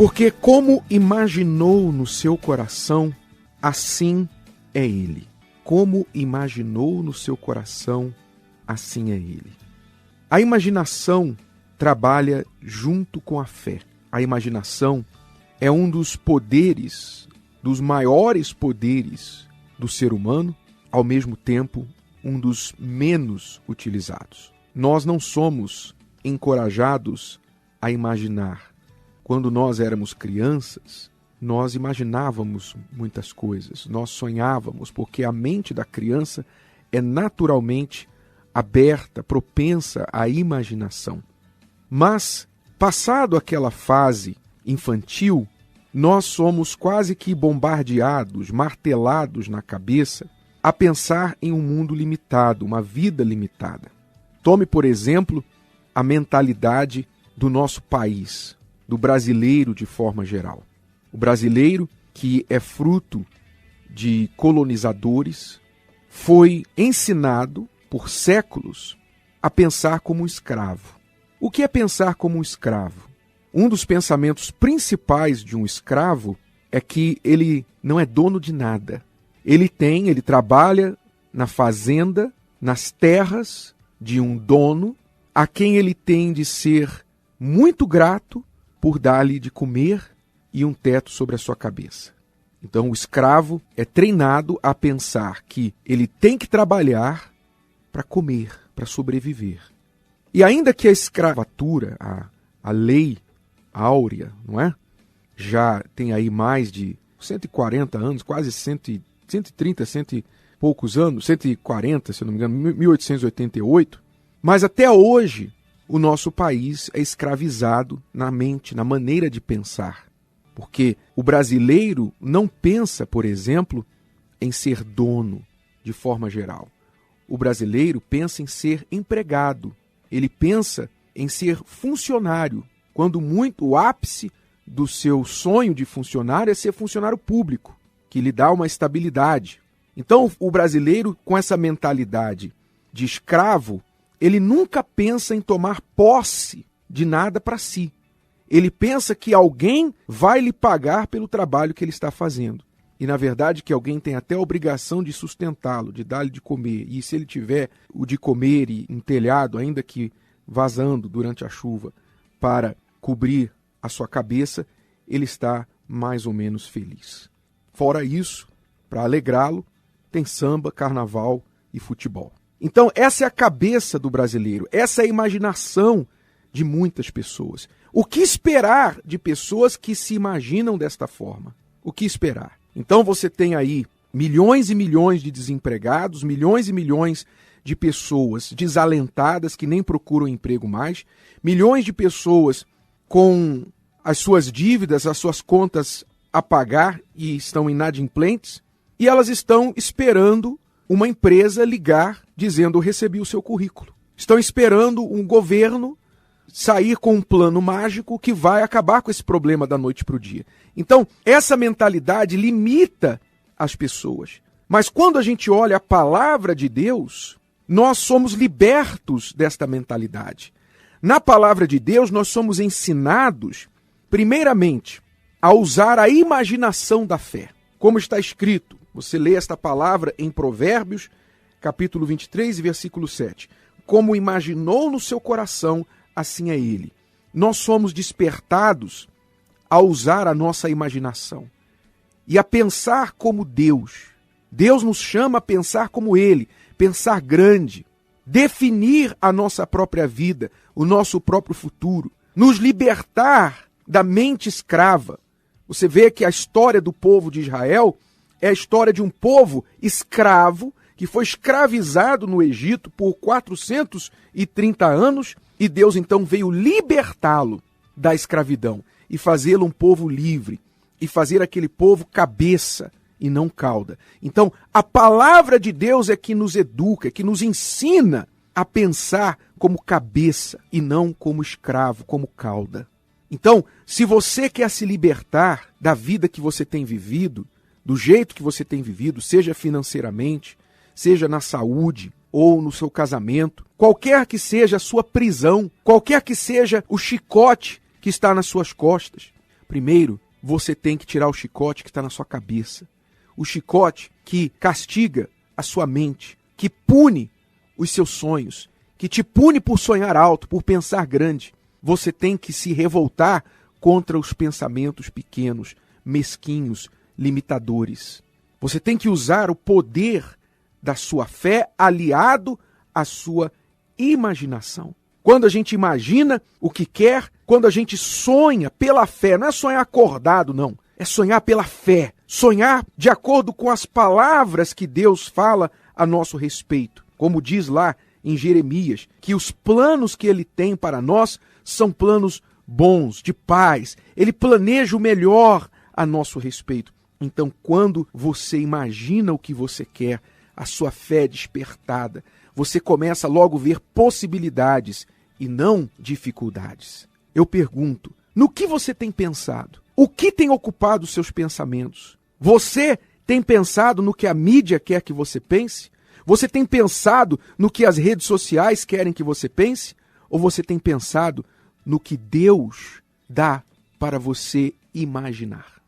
Porque como imaginou no seu coração, assim é ele. Como imaginou no seu coração, assim é ele. A imaginação trabalha junto com a fé. A imaginação é um dos poderes, dos maiores poderes do ser humano, ao mesmo tempo um dos menos utilizados. Nós não somos encorajados a imaginar. Quando nós éramos crianças, nós imaginávamos muitas coisas, nós sonhávamos, porque a mente da criança é naturalmente aberta, propensa à imaginação. Mas, passado aquela fase infantil, nós somos quase que bombardeados, martelados na cabeça, a pensar em um mundo limitado, uma vida limitada. Tome, por exemplo, a mentalidade do nosso país, do brasileiro de forma geral. O brasileiro, que é fruto de colonizadores, foi ensinado por séculos a pensar como um escravo. O que é pensar como um escravo? Um dos pensamentos principais de um escravo é que ele não é dono de nada. Ele trabalha na fazenda, nas terras de um dono, a quem ele tem de ser muito grato por dar-lhe de comer e um teto sobre a sua cabeça. Então o escravo é treinado a pensar que ele tem que trabalhar para comer, para sobreviver. E ainda que a escravatura, a lei áurea, não é? Já tem aí mais de 140 anos, quase 130, cento e poucos anos, 140, se eu não me engano, 1888, mas até hoje o nosso país é escravizado na mente, na maneira de pensar. Porque o brasileiro não pensa, por exemplo, em ser dono de forma geral. O brasileiro pensa em ser empregado. Ele pensa em ser funcionário. Quando muito o ápice do seu sonho de funcionário é ser funcionário público, que lhe dá uma estabilidade. Então, o brasileiro, com essa mentalidade de escravo, ele nunca pensa em tomar posse de nada para si. Ele pensa que alguém vai lhe pagar pelo trabalho que ele está fazendo. E, na verdade, que alguém tem até a obrigação de sustentá-lo, de dar-lhe de comer. E se ele tiver o de comer e um telhado, ainda que vazando durante a chuva, para cobrir a sua cabeça, ele está mais ou menos feliz. Fora isso, para alegrá-lo, tem samba, carnaval e futebol. Então, essa é a cabeça do brasileiro, essa é a imaginação de muitas pessoas. O que esperar de pessoas que se imaginam desta forma? O que esperar? Então você tem aí milhões e milhões de desempregados, milhões e milhões de pessoas desalentadas que nem procuram emprego mais, milhões de pessoas com as suas dívidas, as suas contas a pagar e estão inadimplentes, e elas estão esperando uma empresa ligar dizendo: eu recebi o seu currículo. Estão esperando um governo sair com um plano mágico que vai acabar com esse problema da noite para o dia. Então, essa mentalidade limita as pessoas. Mas quando a gente olha a palavra de Deus, nós somos libertos desta mentalidade. Na palavra de Deus, nós somos ensinados, primeiramente, a usar a imaginação da fé. Como está escrito, você lê esta palavra em Provérbios, capítulo 23, versículo 7. Como imaginou no seu coração, assim é ele. Nós somos despertados a usar a nossa imaginação e a pensar como Deus. Deus nos chama a pensar como ele, pensar grande, definir a nossa própria vida, o nosso próprio futuro, nos libertar da mente escrava. Você vê que a história do povo de Israel é a história de um povo escravo que foi escravizado no Egito por 430 anos e Deus então veio libertá-lo da escravidão e fazê-lo um povo livre e fazer aquele povo cabeça e não cauda. Então, a palavra de Deus é que nos educa, que nos ensina a pensar como cabeça e não como escravo, como cauda. Então, se você quer se libertar da vida que você tem vivido, do jeito que você tem vivido, seja financeiramente, seja na saúde ou no seu casamento, qualquer que seja a sua prisão, qualquer que seja o chicote que está nas suas costas, Primeiro, você tem que tirar o chicote que está na sua cabeça. O chicote que castiga a sua mente, que pune os seus sonhos, que te pune por sonhar alto, por pensar grande. Você tem que se revoltar contra os pensamentos pequenos, mesquinhos, limitadores. Você tem que usar o poder da sua fé aliado à sua imaginação. Quando a gente imagina o que quer, quando a gente sonha pela fé, não é sonhar acordado, não. É sonhar pela fé. Sonhar de acordo com as palavras que Deus fala a nosso respeito. Como diz lá em Jeremias, que os planos que ele tem para nós são planos bons, de paz. Ele planeja o melhor a nosso respeito. Então, quando você imagina o que você quer, a sua fé é despertada. Você começa logo a ver possibilidades e não dificuldades. Eu pergunto, no que você tem pensado? O que tem ocupado os seus pensamentos? Você tem pensado no que a mídia quer que você pense? Você tem pensado no que as redes sociais querem que você pense? Ou você tem pensado no que Deus dá para você imaginar?